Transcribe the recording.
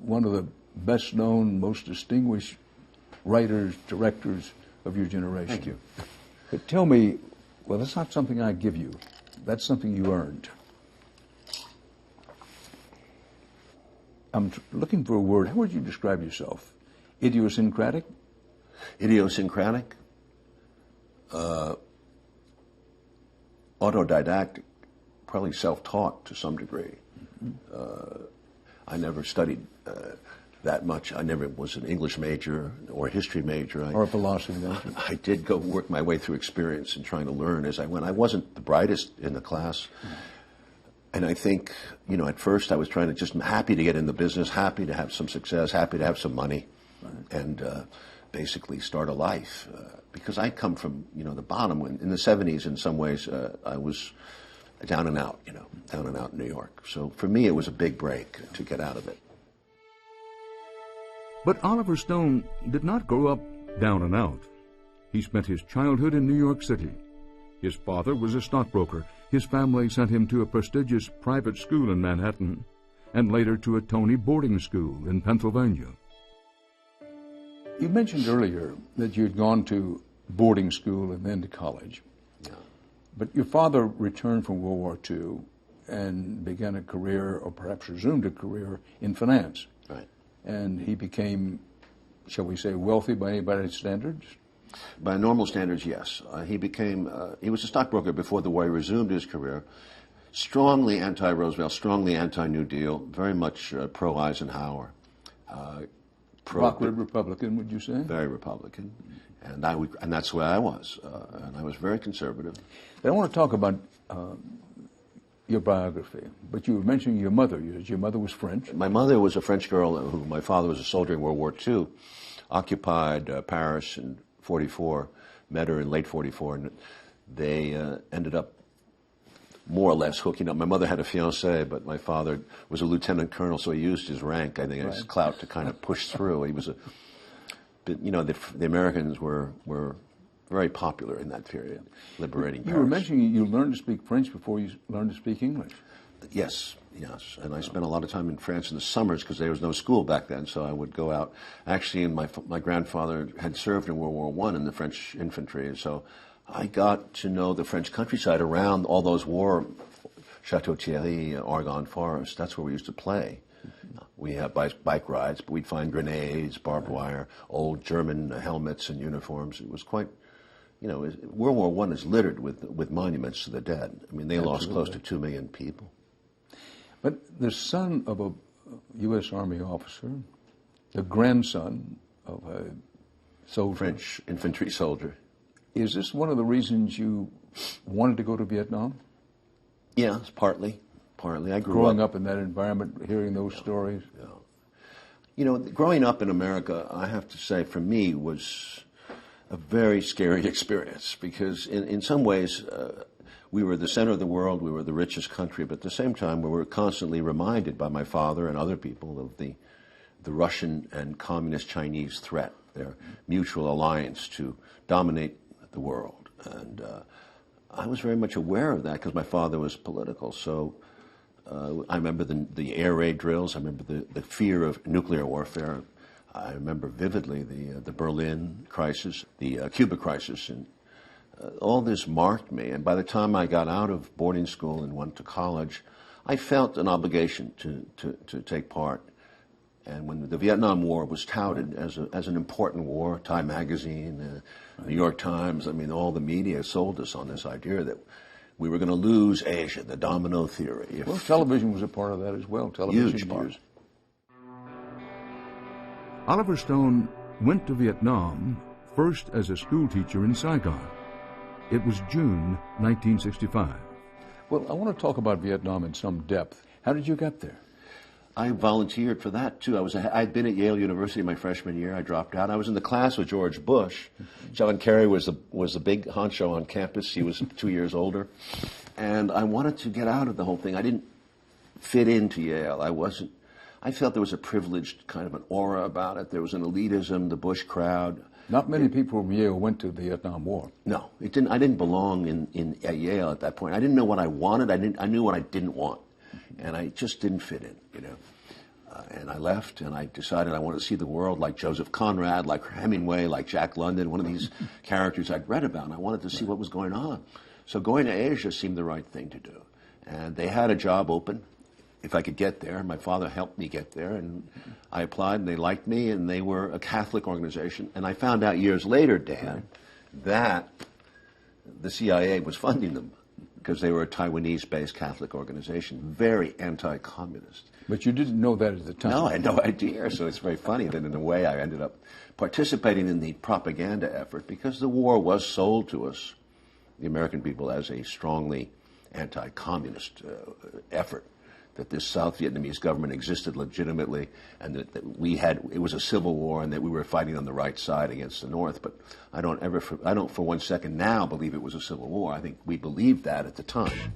one of the best known, most distinguished writers, directors of your generation. Thank you. But tell me, well, that's not something I give you. That's something you earned. I'm looking for a word. How would you describe yourself? Idiosyncratic? Idiosyncratic, autodidactic, probably self-taught to some degree. I never studied that much. I never was an English major or a history major. Or a philosophy major. I did go work my way through experience and trying to learn as I went. I wasn't the brightest in the class. And I think, you know, at first I was trying to just happy to get in the business, happy to have some success, happy to have some money, and basically start a life. Because I come from, you know, the bottom. When in the 70s, in some ways, I was down and out, you know, down and out in New York. So for me, it was a big break to get out of it. But Oliver Stone did not grow up down and out. He spent his childhood in New York City. His father was a stockbroker. His family sent him to a prestigious private school in Manhattan and later to a Tony boarding school in Pennsylvania. You mentioned earlier that you had gone to boarding school and then to college. Yeah. But your father returned from World War II and began a career, or perhaps resumed a career, in finance. Right. And he became, shall we say, wealthy by anybody's standards? By normal standards, yes. He was a stockbroker before the war. He resumed his career. Strongly anti-Roosevelt, strongly anti-New Deal, very much pro-Eisenhower. Rockwood Republican, would you say? Very Republican. And that's the way I was. And I was very conservative. I want to talk about your biography, but you were mentioning your mother. Your mother was French. My mother was a French girl who, my father was a soldier in World War II, occupied Paris in 44, met her in late 44, and they ended up more or less hooking up. My mother had a fiancé, but my father was a lieutenant colonel, so he used his rank, I think, his clout to kind of push through. He was you know, the Americans were very popular in that period, liberating Paris. You were mentioning you learned to speak French before you learned to speak English. Yes. And I spent a lot of time in France in the summers because there was no school back then, so I would go out. Actually, my grandfather had served in World War I in the French infantry, so I got to know the French countryside around all those war, Chateau Thierry, Argonne Forest. That's where we used to play. We had bike rides, but we'd find grenades, barbed wire, old German helmets and uniforms. It was quite, you know, World War I is littered with monuments to the dead. I mean, they lost close to 2 million people. But the son of a U.S. Army officer, the grandson of a soldier. French infantry soldier. Is this one of the reasons you wanted to go to Vietnam? Yes, partly. I grew Growing up in that environment, hearing those stories? Yeah. You know, growing up in America, I have to say, for me, was a very scary experience because in some ways, we were the center of the world, we were the richest country, but at the same time, we were constantly reminded by my father and other people of the Russian and communist Chinese threat, their mutual alliance to dominate the world. And I was very much aware of that because my father was political. So I remember the air raid drills. I remember the fear of nuclear warfare. I remember vividly the Berlin crisis, the Cuba crisis, and all this marked me. And by the time I got out of boarding school and went to college, I felt an obligation to take part. And when the Vietnam War was touted as an important war, Time Magazine, New York Times, I mean, all the media sold us on this idea that we were going to lose Asia, the domino theory. Well, television was a part of that as well. Television huge part. news. Oliver Stone went to Vietnam first as a school teacher in Saigon. It was June 1965. Well, I want to talk about Vietnam in some depth. How did you get there? I volunteered for that, too. I'd been at Yale University my freshman year. I dropped out. I was in the class with George Bush. John Kerry was the big honcho on campus. He was 2 years older. And I wanted to get out of the whole thing. I didn't fit into Yale. I felt there was a privileged kind of an aura about it. There was an elitism, the Bush crowd. Not many people from Yale went to the Vietnam War. No, I didn't belong at Yale at that point. I didn't know what I wanted. I knew what I didn't want. And I just didn't fit in, you know. And I left, and I decided I wanted to see the world like Joseph Conrad, like Hemingway, like Jack London, one of these characters I'd read about, and I wanted to see what was going on. So going to Asia seemed the right thing to do. And they had a job open, if I could get there. My father helped me get there, and I applied, and they liked me, and they were a Catholic organization. And I found out years later, Dan, that the CIA was funding them because they were a Taiwanese-based Catholic organization, very anti-communist. But you didn't know that at the time. No, I had no idea. So it's very funny that in a way I ended up participating in the propaganda effort because the war was sold to us, the American people, as a strongly anti-communist effort, that this South Vietnamese government existed legitimately, and that it was a civil war, and that we were fighting on the right side against the North. But I don't for one second now believe it was a civil war. I think we believed that at the time.